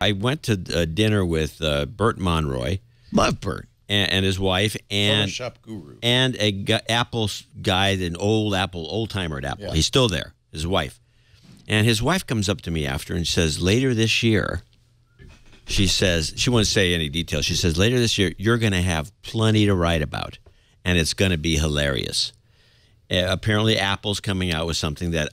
I went to dinner with Bert Monroy. Love Bert. And his wife, and Photoshop guru. And Apple guy, an old-timer at Apple. Yeah. He's still there, his wife. And his wife comes up to me after and says, later this year, she says, she won't say any details. She says, later this year, you're going to have plenty to write about, and it's going to be hilarious. Apparently, Apple's coming out with something that,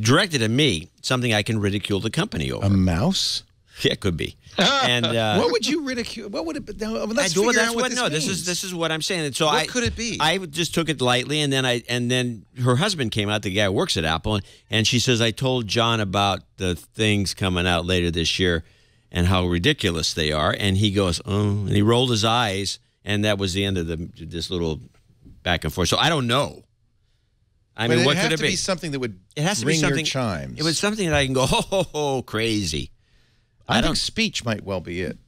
directed at me, something I can ridicule the company over. A mouse? Yeah, it could be. And what would you ridicule? What would it be? Let's figure out what this is what I'm saying. And so what could it be? I just took it lightly, and then her husband came out, the guy who works at Apple, and she says, I told John about the things coming out later this year and how ridiculous they are. And he goes, oh, and he rolled his eyes, and that was the end of this little back and forth. So I don't know. I mean, what could it be? Be something that would ring your chimes. It was something that I can go, ho, crazy. I think speech might well be it.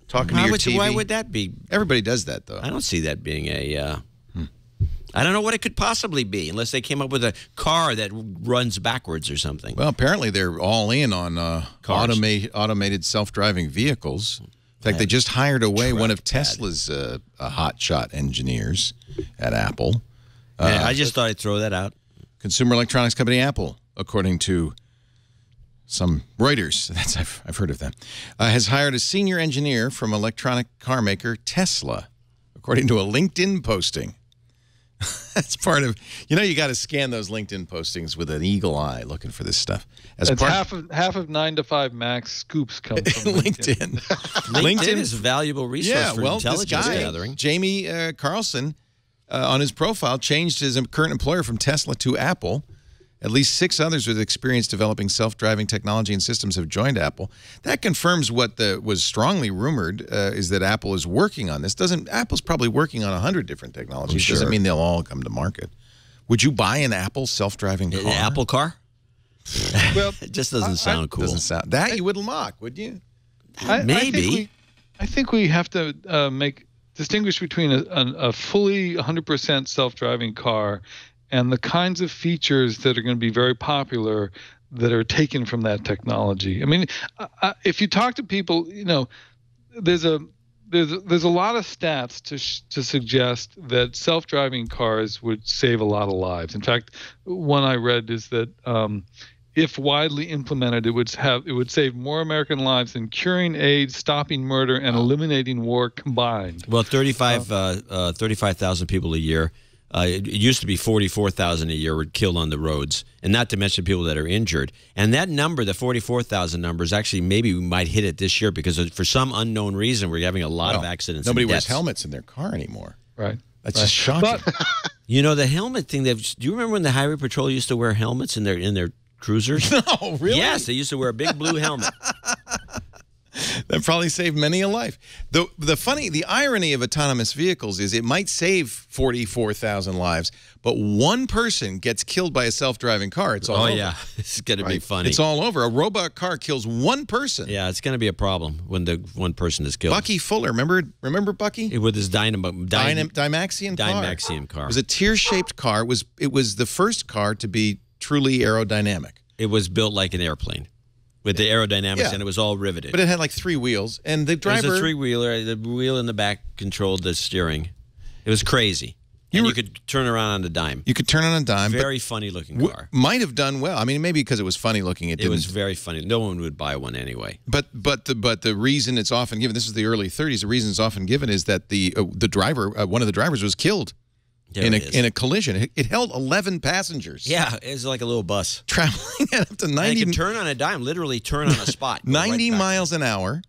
Talking to your TV. Why would that be? Everybody does that, though. I don't see that being a... I don't know what it could possibly be, unless they came up with a car that runs backwards or something. Well, apparently they're all in on automated self-driving vehicles. In fact, they just hired away one of Tesla's hotshot engineers at Apple. I just thought I'd throw that out. Consumer electronics company Apple, according to some Reuters, I've heard of them, has hired a senior engineer from electronic car maker Tesla, according to a LinkedIn posting. That's part of, you got to scan those LinkedIn postings with an eagle eye looking for this stuff. Half of 9 to 5 Max scoops come from LinkedIn. LinkedIn is a valuable resource for intelligence gathering. Jamie Carlson, on his profile, changed his current employer from Tesla to Apple. At least 6 others with experience developing self-driving technology and systems have joined Apple. That confirms what was strongly rumored, is that Apple is working on this. Apple's probably working on 100 different technologies. Doesn't mean they'll all come to market. Would you buy an Apple self-driving car? An Apple car? Well, it just doesn't sound cool. Doesn't sound that you wouldn't mock, would you? Maybe. I think we have to distinguish between a fully 100% self-driving car and the kinds of features that are going to be very popular that are taken from that technology. I mean, if you talk to people, there's a lot of stats to suggest that self-driving cars would save a lot of lives. In fact, one I read is that if widely implemented, it would save more American lives than curing AIDS, stopping murder, and eliminating war combined. Well, 35,000 people a year. It used to be 44,000 a year were killed on the roads, and not to mention people that are injured. And that number, the 44,000 number, is actually maybe we might hit it this year because for some unknown reason we're having a lot of accidents. Nobody wears helmets in their car anymore. Right. That's just shocking. The helmet thing. Do you remember when the Highway Patrol used to wear helmets in their cruisers? No, really? Yes, they used to wear a big blue helmet. That probably saved many a life. The irony of autonomous vehicles is it might save 44,000 lives, but one person gets killed by a self-driving car. It's all over. Yeah, it's going to be funny. It's all over. A robot car kills one person. Yeah, it's going to be a problem when the one person is killed. Bucky Fuller, remember Bucky? With his Dymaxion car. It was a tear-shaped car. It was the first car to be truly aerodynamic. It was built like an airplane. With the aerodynamics, and it was all riveted. But it had like 3 wheels, and the driver... It was a 3-wheeler. The wheel in the back controlled the steering. It was crazy. You could turn around on a dime. You could turn on a dime. Very funny-looking car. Might have done well. I mean, maybe because it was funny-looking, it didn't... It was very funny. No one would buy one anyway. But the reason it's often given, this is the early 30s, the reason it's often given is that the driver, one of the drivers was killed. In a collision. It held 11 passengers. Yeah, it was like a little bus. Traveling at up to 90... And you can turn on a dime, literally turn on a spot. 90 miles an hour,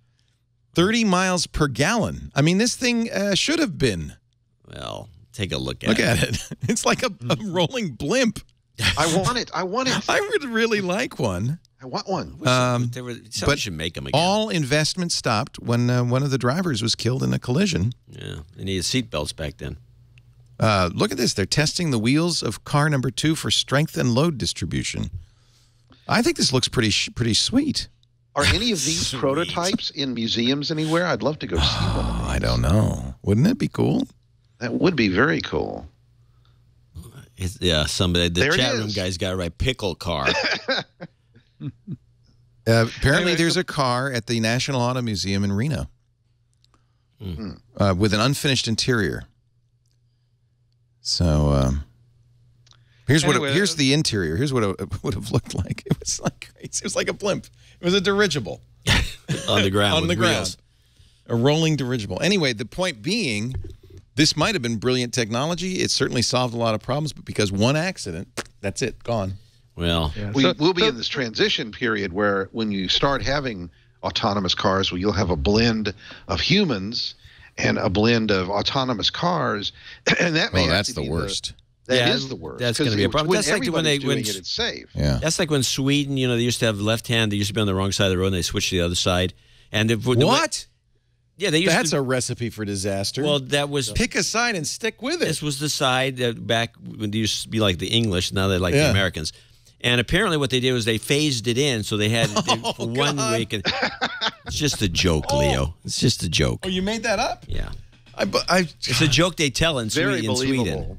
30 miles per gallon. I mean, this thing should have been... Well, take a look at it. Look at it. It's like a rolling blimp. I want it. I would really like one. I want one. Somebody should make them again. All investment stopped when one of the drivers was killed in a collision. Yeah, they needed seatbelts back then. Look at this. They're testing the wheels of car number 2 for strength and load distribution. I think this looks pretty sweet. Are any of these prototypes in museums anywhere? I'd love to go see one of these. I don't know. Wouldn't it be cool? That would be very cool. The chat room guy's got to write pickle car. Apparently, there's a car at the National Auto Museum in Reno with an unfinished interior. So here's here's the interior. Here's what it would have looked like. It was like crazy. It was like a blimp. It was a dirigible on the ground. On the ground, a rolling dirigible. Anyway, the point being, this might have been brilliant technology. It certainly solved a lot of problems, but because one accident, that's it, gone. Well, we'll be in this transition period where when you start having autonomous cars, where you'll have a blend of humans and a blend of autonomous cars, and that may that's the worst. That is the worst. That's going to be a problem. That's like when it's safe. Yeah. That's like when Sweden, they used to have left hand. They used to be on the wrong side of the road, and they switched to the other side. And what? Yeah, they used That's a recipe for disaster. Well, that was pick a side and stick with it. This was the side that back when they used to be like the English. Now they're like the Americans. And apparently, what they did was they phased it in, so they had for 1 week. And it's just a joke, Leo. It's just a joke. Oh, you made that up? Yeah. It's a joke they tell in Sweden.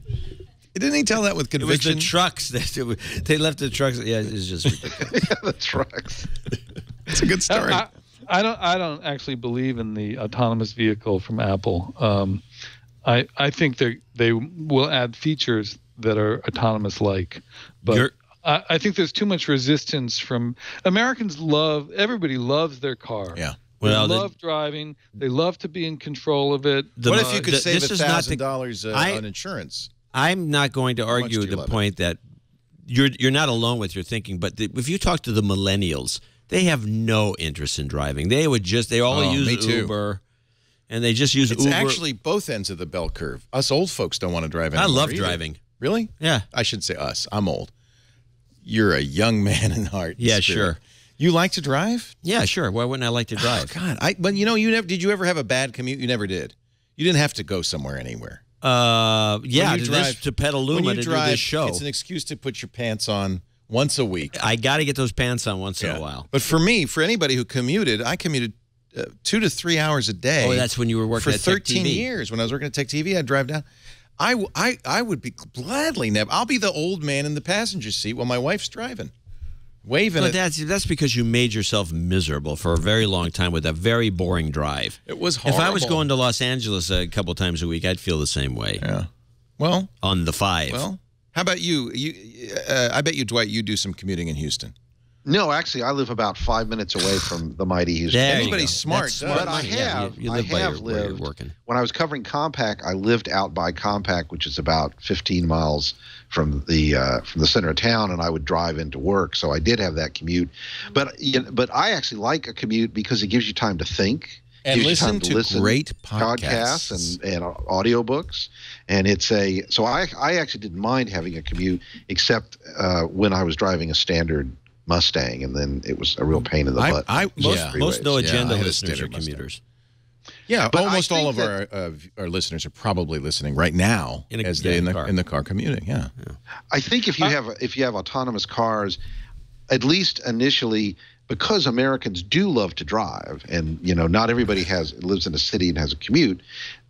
Didn't he tell that with conviction? It was the trucks. They left the trucks. Yeah, it's just ridiculous. The trucks. It's a good story. I don't actually believe in the autonomous vehicle from Apple. I think they will add features that are autonomous-like, but I think there's too much resistance from Americans. Everybody loves their car. Yeah. Well, they love driving. They love to be in control of it. What if you could save $1,000 on insurance? I'm not going to argue the point that you're not alone with your thinking, but if you talk to the millennials, they have no interest in driving. They all use Uber, and they just use Uber. It's actually both ends of the bell curve. Us old folks don't want to drive anymore. I love driving. Really? Yeah. I should say us. I'm old. You're a young man in heart. Yeah, sure. You like to drive? Yeah, sure. Why wouldn't I like to drive? Oh, God. But you never. Did you ever have a bad commute? You never did. You didn't have to go somewhere anywhere. Yeah, to Petaluma to do this show. It's an excuse to put your pants on once a week. I got to get those pants on once in a while. But for anybody who commuted, I commuted 2 to 3 hours a day. Oh, that's when you were working for 13 years. When I was working at Tech TV, I'd drive down. I would be gladly I'll be the old man in the passenger seat while my wife's driving, waving. But that's because you made yourself miserable for a very long time with a very boring drive. It was horrible. If I was going to Los Angeles a couple times a week, I'd feel the same way. Yeah. Well, on the 5. Well, how about you? I bet you, Dwight, you do some commuting in Houston. No, actually, I live about 5 minutes away from the mighty Houston. Anybody's smart. But I have lived. When I was covering Compact, I lived out by Compact, which is about 15 miles from the center of town, and I would drive into work. So I did have that commute. But I actually like a commute because it gives you time to think. And listen to great podcasts and audiobooks. And so I actually didn't mind having a commute, except when I was driving a standard Mustang, and then it was a real pain in the butt. Most No Agenda listeners are commuters. Yeah, but almost all of our listeners are probably listening right now in the car commuting. Yeah. I think if you have autonomous cars, at least initially, because Americans do love to drive, and not everybody lives in a city and has a commute.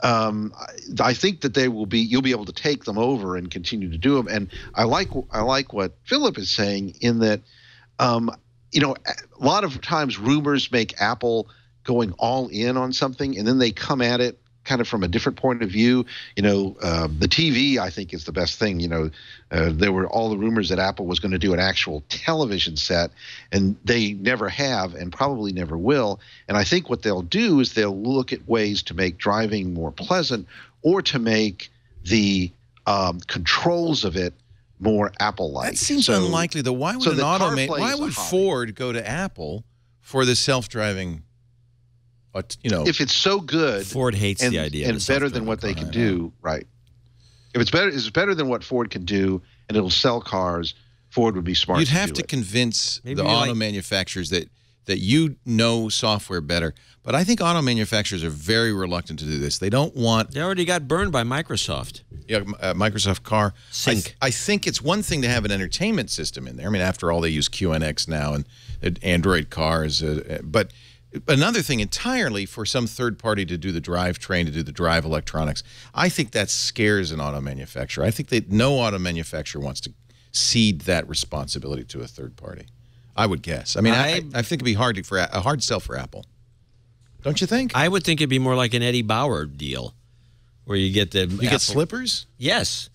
I think that you'll be able to take them over and continue to do them. And I like what Philip is saying in that. A lot of times rumors make Apple going all in on something, and then they come at it kind of from a different point of view. The TV, I think, is the best thing. There were all the rumors that Apple was going to do an actual television set, and they never have and probably never will. And I think what they'll do is they'll look at ways to make driving more pleasant, or to make the controls of it more Apple-like. That seems unlikely, though. Why would Ford go to Apple for the self-driving? If it's so good, Ford hates the idea and better than what they can do, right? If it's better than what Ford can do, and it'll sell cars, Ford would be smart. You'd have to convince the auto manufacturers that software better. But I think auto manufacturers are very reluctant to do this. They don't want. They already got burned by Microsoft. Yeah, Microsoft Car. Sync. I think it's one thing to have an entertainment system in there. I mean, after all, they use QNX now and Android cars. But another thing entirely for some third party to do the drivetrain, to do the drive electronics. I think that scares an auto manufacturer. I think that no auto manufacturer wants to cede that responsibility to a third party. I would guess. I mean, I think it'd be hard for a hard sell for Apple. Don't you think? I would think it'd be more like an Eddie Bauer deal, where you get the get slippers. Yes,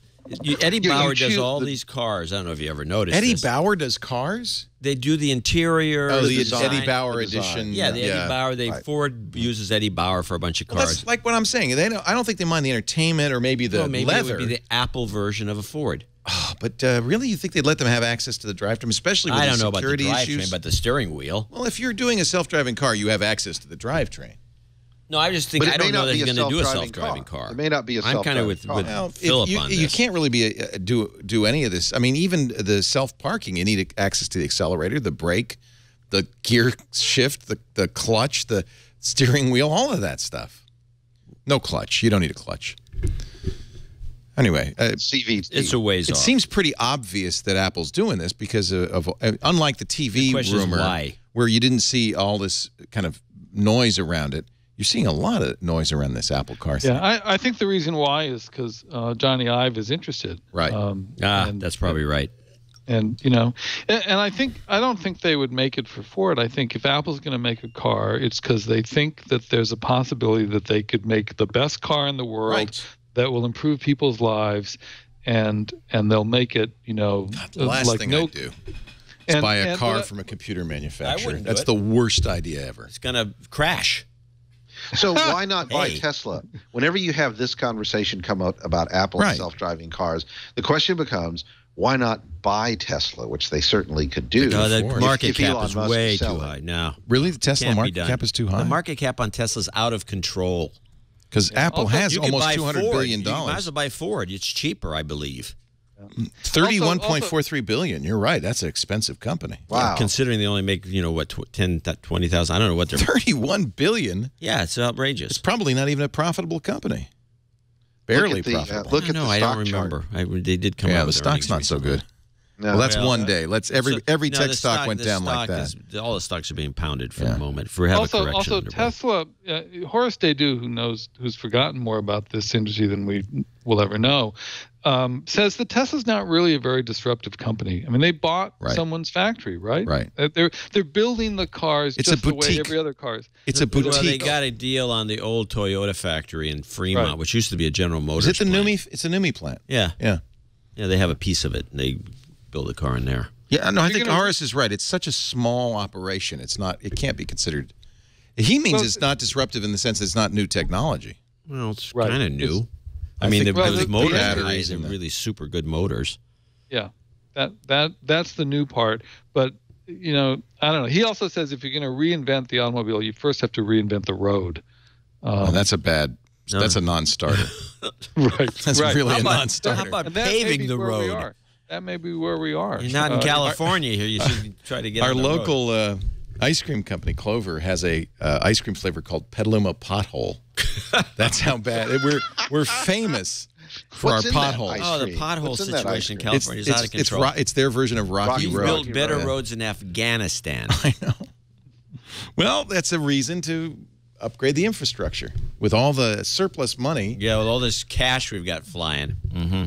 Eddie Bauer does all these cars. I don't know if you ever noticed. Eddie Bauer does cars. They do the interior. Oh, the design, Eddie Bauer edition. Yeah, the Eddie Bauer. Ford uses Eddie Bauer for a bunch of cars. That's like what I'm saying. I don't think they mind the entertainment or maybe the maybe leather. it would be the Apple version of a Ford. Oh, but really, you think they'd let them have access to the drivetrain, especially with I the don't know about the security drivetrain, issues? but the steering wheel. Well, if you're doing a self-driving car, you have access to the drivetrain. No, I just think I don't know that he's going to do a self-driving car. It may not be a I'm kind of with Philip on this. You can't really do any of this. I mean, even the self-parking, you need access to the accelerator, the brake, the gear shift, the clutch, the steering wheel, all of that stuff. No clutch. You don't need a clutch. Anyway, CVT. It's a ways off. It seems pretty obvious that Apple's doing this because of unlike the TV rumor, where you didn't see all this kind of noise around it. You're seeing a lot of noise around this Apple car thing. Yeah, I think the reason why is because Johnny Ive is interested. Right. That's probably right. And and I don't think they would make it for Ford. I think if Apple's going to make a car, it's because they think that there's a possibility that they could make the best car in the world that will improve people's lives, and they'll make it. The last thing I'd do is buy a car from a computer manufacturer. That's the worst idea ever. It's going to crash. So why not buy Tesla? Whenever you have this conversation come up about Apple self-driving cars, the question becomes, why not buy Tesla, which they certainly could do? No, the market cap is way too high. No. Really? The Tesla market cap is too high? The market cap on Tesla's out of control. Because Apple has almost $200 billion. You might as well buy Ford. It's cheaper, I believe. $31.43 billion. You're right. That's an expensive company. Wow. Yeah, considering they only make, 10, 20,000. I don't know what they're... $31 billion? Yeah, it's outrageous. It's probably not even a profitable company. Barely profitable. Look at the stock I don't remember. They did come out. Yeah, the stock's not so good. No. Well, that's one day. Every tech stock went down like that. All the stocks are being pounded for the moment. For have a correction. Also, Tesla. Horace Dedu, who's forgotten more about this industry than we will ever know, says that Tesla's not really a very disruptive company. I mean, they bought someone's factory, right? Right. They're building the cars just the way every other cars. It's a boutique. Well, they got a deal on the old Toyota factory in Fremont, which used to be a General Motors. Is it the NUMMI? It's a NUMMI plant. Yeah. Yeah. Yeah, they have a piece of it. And they build a car in there. Yeah, no, I think Horace is right. It's such a small operation. It can't be considered. He means it's not disruptive in the sense that it's not new technology. Well, it's kind of new. I mean, those motor batteries are really super good motors. Yeah, that's the new part. But I don't know. He also says if you're going to reinvent the automobile, you first have to reinvent the road. That's That's a non-starter. Right. That's really a non-starter. How about paving the road? That may be where we are. You're not in California here. You should try to get our on the local road. Ice cream company, Clover, has a ice cream flavor called Petaluma Pothole. That's how bad we're famous for our potholes. Oh, the pothole situation in California is out of control. It's their version of Rocky Road. You've built better roads in Afghanistan. I know. Well, that's a reason to upgrade the infrastructure with all the surplus money. Yeah, with all this cash we've got flying. Mm-hmm.